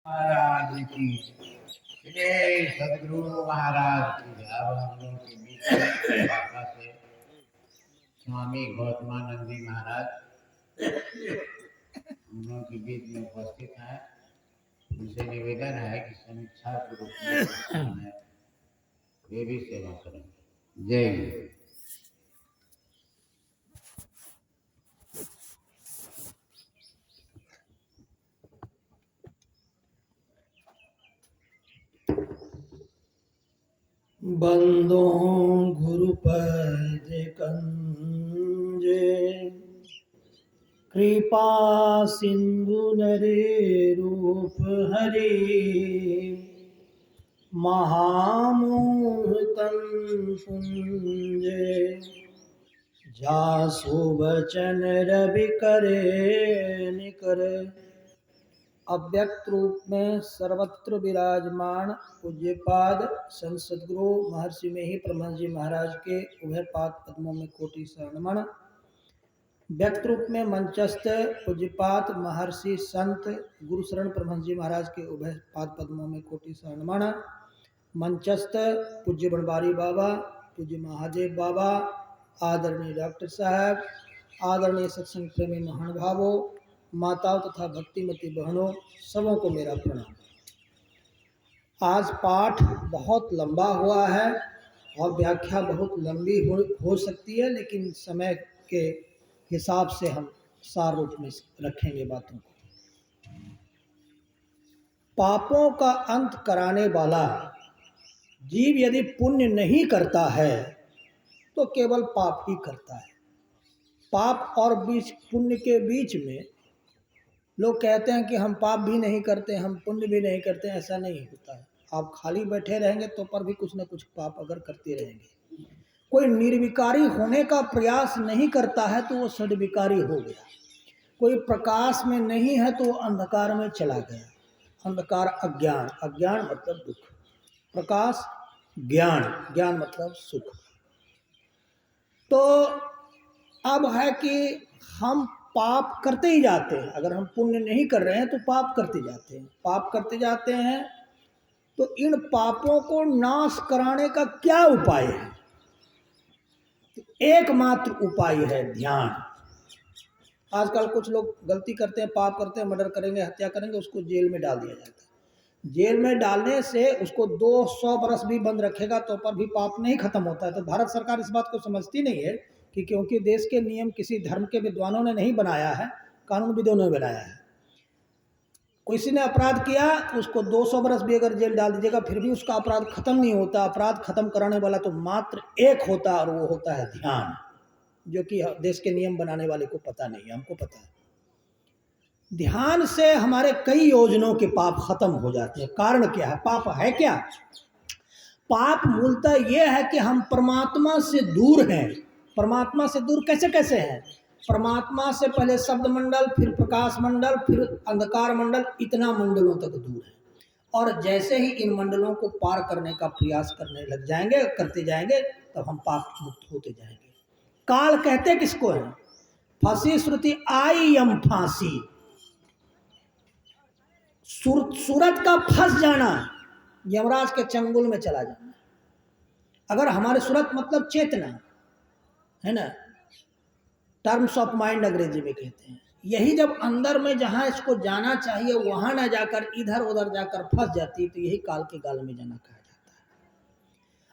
महाराज की जय। सदगुरु महाराज की जय। अब हम लोग के बीच में बाबा से स्वामी गौतमानंद जी महाराज हम लोग के बीच में उपस्थित हैं। उनसे निवेदन है कि समीक्षा के रूप में वे भी सेवा करें। जय। बंदो गुरुपद कंजे कृपा सिंधु नरे रूप हरे महामोहतम पुंजे जासु वचन रवि करे निकर। अव्यक्त रूप में सर्वत्र विराजमान पूज्यपाद संत सद्गुरु महर्षि में ही परमहंस जी महाराज के उभय पाद पद्मों में कोटि शरणमण। व्यक्त रूप में मंचस्थ पूज्यपाद महर्षि संत गुरु शरण परमहंस जी महाराज के उभय पाद पद्मों में कोटि शरणमण। मंचस्थ पूज्य बनवारी बाबा, पूज्य महादेव बाबा, आदरणीय डॉक्टर साहब, आदरणीय सत्संग प्रेमी महानुभावों, माताओं तथा भक्तिमती बहनों, सबों को मेरा प्रणाम। आज पाठ बहुत लंबा हुआ है और व्याख्या बहुत लंबी हो सकती है, लेकिन समय के हिसाब से हम सार रूप में रखेंगे बातों को। पापों का अंत कराने वाला जीव यदि पुण्य नहीं करता है तो केवल पाप ही करता है। पाप और पुण्य के बीच में लोग कहते हैं कि हम पाप भी नहीं करते, हम पुण्य भी नहीं करते। ऐसा नहीं होता है। आप खाली बैठे रहेंगे तो पर भी कुछ न कुछ पाप अगर करते रहेंगे। कोई निर्विकारी होने का प्रयास नहीं करता है तो वो सद्विकारी हो गया। कोई प्रकाश में नहीं है तो वो अंधकार में चला गया। अंधकार अज्ञान, अज्ञान मतलब दुख, प्रकाश ज्ञान, ज्ञान मतलब सुख। तो अब है कि हम पाप करते ही जाते हैं। अगर हम पुण्य नहीं कर रहे हैं तो पाप करते जाते हैं, पाप करते जाते हैं। तो इन पापों को नाश कराने का क्या उपाय है? तो एकमात्र उपाय है ध्यान। आजकल कुछ लोग गलती करते हैं, पाप करते हैं, मर्डर करेंगे, हत्या करेंगे, उसको जेल में डाल दिया जाता है। जेल में डालने से उसको 200 बरस भी बंद रखेगा तो पर भी पाप नहीं खत्म होता है। तो भारत सरकार इस बात को समझती नहीं है कि क्योंकि देश के नियम किसी धर्म के विद्वानों ने नहीं बनाया है, कानूनविदों ने बनाया है। किसी ने अपराध किया, उसको 200 बरस भी अगर जेल डाल दीजिएगा फिर भी उसका अपराध खत्म नहीं होता। अपराध खत्म कराने वाला तो मात्र एक होता है और वो होता है ध्यान, जो कि देश के नियम बनाने वाले को पता नहीं है, हमको पता है। ध्यान से हमारे कई योजनों के पाप खत्म हो जाते हैं। कारण क्या है? पाप है क्या? पाप मूलतः यह है कि हम परमात्मा से दूर हैं। परमात्मा से दूर कैसे कैसे हैं? परमात्मा से पहले शब्द मंडल, फिर प्रकाश मंडल, फिर अंधकार मंडल, इतना मंडलों तक दूर है। और जैसे ही इन मंडलों को पार करने का प्रयास करने लग जाएंगे, करते जाएंगे, तब हम पाप मुक्त होते जाएंगे। काल कहते किसको है? फांसी श्रुति आई यम फांसी। सूरत का फंस जाना, यमराज के चंगुल में चला जाना। अगर हमारे सूरत मतलब चेतना है ना, टर्म्स ऑफ माइंड अंग्रेजी में कहते हैं। यही जब अंदर में जहां इसको जाना चाहिए वहां ना जाकर इधर उधर जाकर फंस जाती है तो यही काल के गाल में जाना कहा जाता है।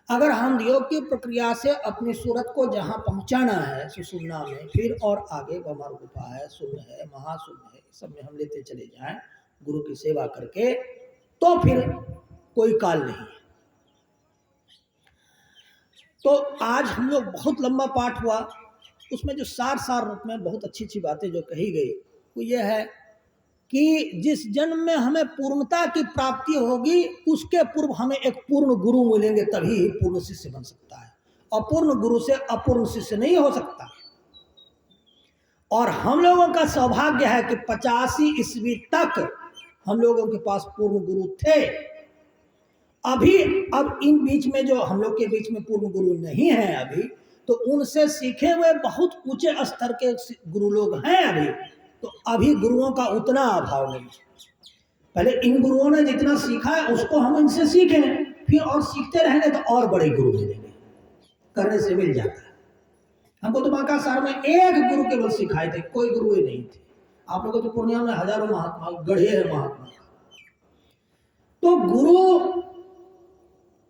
अगर हम योग की प्रक्रिया से अपनी सूरत को जहां पहुंचाना है, सुषुम्ना में, फिर और आगे ब्रह्म गुफा है, शून्य है, महाशून्य है, सब में हम लेते चले जाएं गुरु की सेवा करके, तो फिर कोई काल नहीं है। तो आज हम लोग बहुत लंबा पाठ हुआ, उसमें जो सार रूप में बहुत अच्छी अच्छी बातें जो कही गई वो ये है कि जिस जन्म में हमें पूर्णता की प्राप्ति होगी उसके पूर्व हमें एक पूर्ण गुरु मिलेंगे, तभी पूर्ण शिष्य बन सकता है। अपूर्ण गुरु से अपूर्ण शिष्य नहीं हो सकता। और हम लोगों का सौभाग्य है कि 85 ईस्वी तक हम लोगों के पास पूर्ण गुरु थे। अब इन बीच में जो हम लोग के बीच में पूर्ण गुरु नहीं है अभी, तो उनसे सीखे हुए बहुत ऊंचे स्तर के गुरु लोग हैं अभी। तो अभी गुरुओं का उतना अभाव नहीं। पहले इन गुरुओं ने जितना सीखा है उसको हम इनसे सीखें, फिर और सीखते रहेंगे तो और बड़े गुरु मिलेंगे, करने से मिल जाता है। हमको तो बांका शहर में एक गुरु केवल सिखाए थे, कोई गुरु ही नहीं थे। आप लोगों तो पूर्णिया में हजारों महात्मा गढ़े हैं महात्मा। तो गुरु,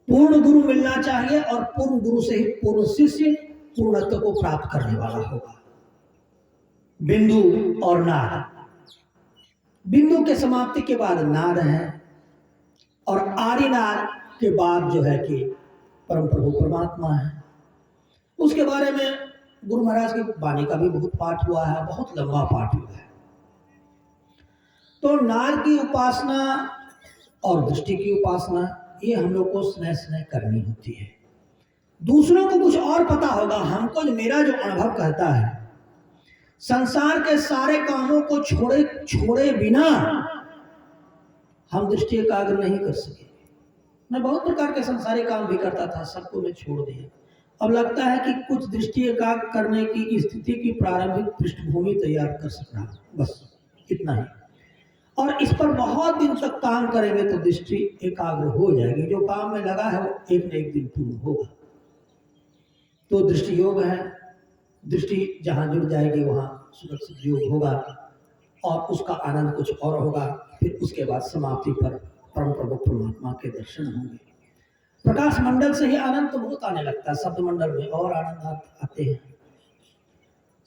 पूर्ण गुरु मिलना चाहिए और पूर्ण गुरु से ही पूर्ण शिष्य पूर्णत्व को प्राप्त करने वाला होगा। बिंदु और नाद, बिंदु के समाप्ति के बाद नाद है और आदिनाद के बाद जो है कि परम प्रभु परमात्मा है। उसके बारे में गुरु महाराज की वाणी का भी बहुत पाठ हुआ है, बहुत लंबा पाठ हुआ है। तो नाद की उपासना और दृष्टि की उपासना ये हम लोग को स्नेह स्नेह करनी होती है। दूसरों को कुछ और पता होगा, हमको मेरा जो अनुभव कहता है, संसार के सारे कामों को छोड़े बिना हम दृष्टि एकाग्र नहीं कर सके। मैं बहुत प्रकार के संसारी काम भी करता था, सबको मैं छोड़ दिया। अब लगता है कि कुछ दृष्टि एकाग्र करने की स्थिति की प्रारंभिक पृष्ठभूमि तैयार कर सक रहा, बस इतना ही। और इस पर बहुत दिन तक काम करेंगे तो दृष्टि एकाग्र हो जाएगी। जो काम में लगा है वो एक न एक दिन पूर्ण होगा। तो दृष्टि योग है, दृष्टि जहाँ जुड़ जाएगी वहाँ सुरक्षित योग होगा और उसका आनंद कुछ और होगा। फिर उसके बाद समाप्ति पर परम प्रभु परमात्मा के दर्शन होंगे। प्रकाश मंडल से ही आनंद तो बहुत आने लगता है, शब्द मंडल में और आनंद आते हैं।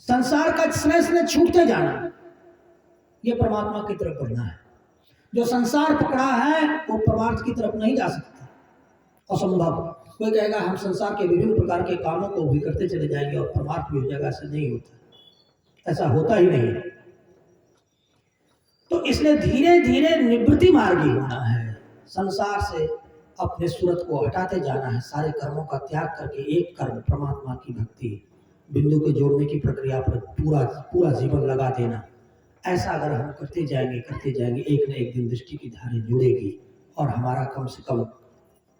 संसार का स्नेह स्नेह छूटते जाना, ये परमात्मा की तरफ बढ़ना है। जो संसार पकड़ा है वो परमार्थ की तरफ नहीं जा सकता, असंभव। कोई कहेगा हम संसार के विभिन्न प्रकार के कामों को भी करते चले जाएंगे और परमार्थ भी हो जाएगा, ऐसा नहीं होता, ऐसा होता ही नहीं है। तो इसलिए धीरे धीरे निवृत्ति मार्गी होना है, संसार से अपने सूरत को हटाते जाना है, सारे कर्मों का त्याग करके एक कर्म परमात्मा की भक्ति, बिंदु के जोड़ने की प्रक्रिया पर पूरा जीवन लगा देना। ऐसा अगर हम करते जाएंगे एक न एक दिन दृष्टि की धारे जुड़ेगी और हमारा कम से कम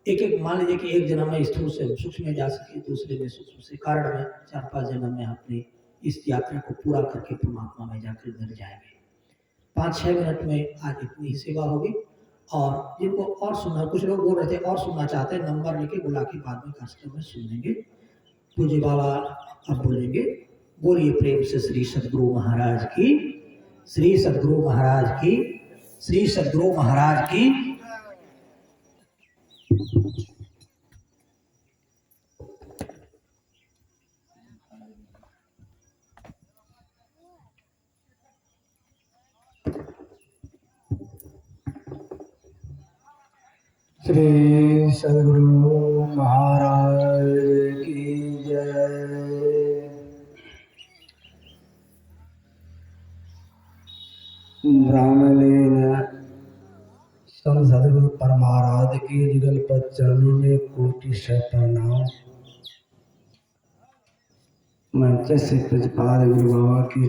एक मान लीजिए कि एक जन्म में स्थूल से सूक्ष्म में जा सके, दूसरे में सूक्ष्म से कारण में, 4-5 जन्म में अपनी इस यात्रा को पूरा करके परमात्मा में जाकर मिल जाएंगे। 5-6 मिनट में आज इतनी ही सेवा होगी। और जिनको और सुनना, कुछ लोग बोल रहे थे और सुनना चाहते हैं, नंबर लेके बुला के बाद में कार्यक्रम में सुन लेंगे। पूज्य बाबा अब बोलेंगे। बोलिए प्रेम से श्री सद्गुरु महाराज की, श्री सद्गुरु महाराज की, श्री सद्गुरु महाराज की। श्री सद्गुरु महाराज की जय। ब्राह्मणेन संत सद्गुरु परमाराध की युगल पद चरणों में कोटि से प्रणाम। मैं जैसे प्रतिपाद गुरु बाबा की